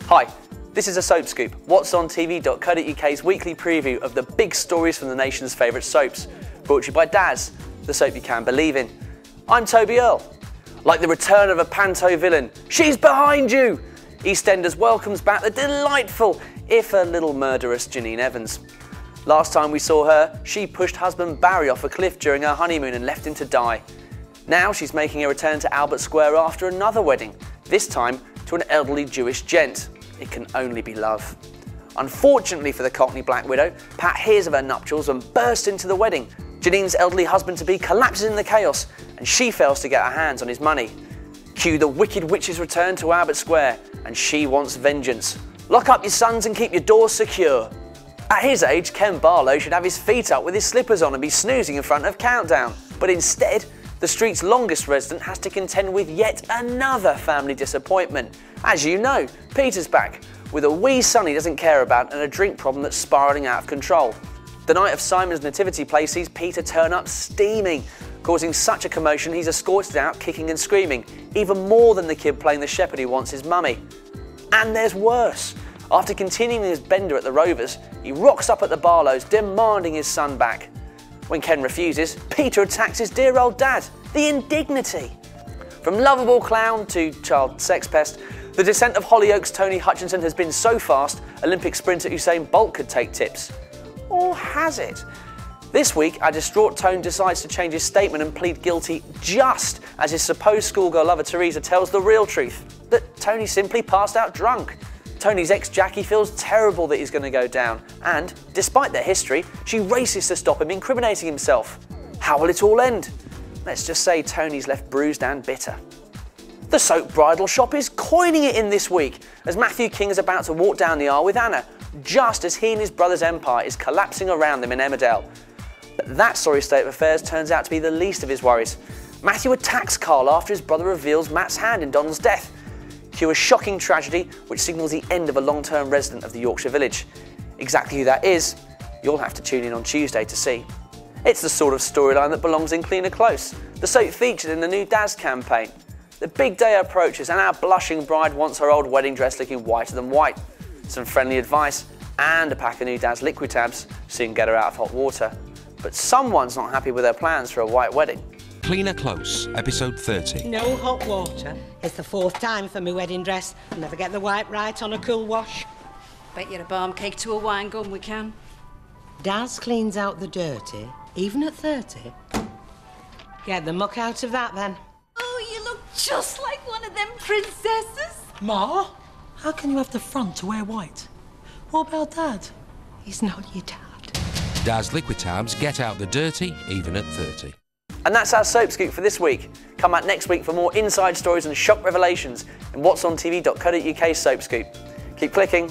Hi, this is a Soap Scoop, what'sontv.co.uk's weekly preview of the big stories from the nation's favourite soaps, brought to you by Daz, the soap you can believe in. I'm Toby Earle. Like the return of a panto villain, she's behind you! EastEnders welcomes back the delightful, if a little murderous, Janine Evans. Last time we saw her, she pushed husband Barry off a cliff during her honeymoon and left him to die. Now she's making a return to Albert Square after another wedding, this time to an elderly Jewish gent. It can only be love. Unfortunately for the Cockney Black Widow, Pat hears of her nuptials and bursts into the wedding. Janine's elderly husband-to-be collapses in the chaos and she fails to get her hands on his money. Cue the Wicked Witch's return to Albert Square and she wants vengeance. Lock up your sons and keep your doors secure. At his age, Ken Barlow should have his feet up with his slippers on and be snoozing in front of Countdown. But instead, the street's longest resident has to contend with yet another family disappointment. As you know, Peter's back, with a wee son he doesn't care about and a drink problem that's spiralling out of control. The night of Simon's nativity play sees Peter turn up steaming, causing such a commotion he's escorted out kicking and screaming, even more than the kid playing the shepherd who wants his mummy. And there's worse. After continuing his bender at the Rovers, he rocks up at the Barlows demanding his son back. When Ken refuses, Peter attacks his dear old dad. The indignity! From lovable clown to child sex pest, the descent of Hollyoaks' Tony Hutchinson has been so fast, Olympic sprinter Usain Bolt could take tips. Or has it? This week, our distraught Tone decides to change his statement and plead guilty just as his supposed schoolgirl lover Teresa tells the real truth, that Tony simply passed out drunk. Tony's ex Jackie feels terrible that he's going to go down and, despite their history, she races to stop him incriminating himself. How will it all end? Let's just say Tony's left bruised and bitter. The soap bridal shop is coining it in this week as Matthew King is about to walk down the aisle with Anna, just as he and his brother's empire is collapsing around them in Emmerdale. But that sorry state of affairs turns out to be the least of his worries. Matthew attacks Carl after his brother reveals Matt's hand in Donald's death. Cue a shocking tragedy which signals the end of a long-term resident of the Yorkshire village. Exactly who that is, you'll have to tune in on Tuesday to see. It's the sort of storyline that belongs in Cleaner Close, the soap featured in the new Daz campaign. The big day approaches and our blushing bride wants her old wedding dress looking whiter than white. Some friendly advice and a pack of new Daz liquid tabs soon get her out of hot water. But someone's not happy with their plans for a white wedding. Cleaner Close, episode 30. No hot water. It's the 4th time for my wedding dress. I'll never get the white right on a cool wash. Bet you're a balm cake to a wine gun we can. Daz cleans out the dirty, even at 30. Get the muck out of that then. Oh, you look just like one of them princesses. Ma, how can you have the front to wear white? What about Dad? He's not your dad. Daz liquid tabs get out the dirty, even at 30. And that's our Soap Scoop for this week. Come back next week for more inside stories and shock revelations in what'sontv.co.uk Soap Scoop. Keep clicking.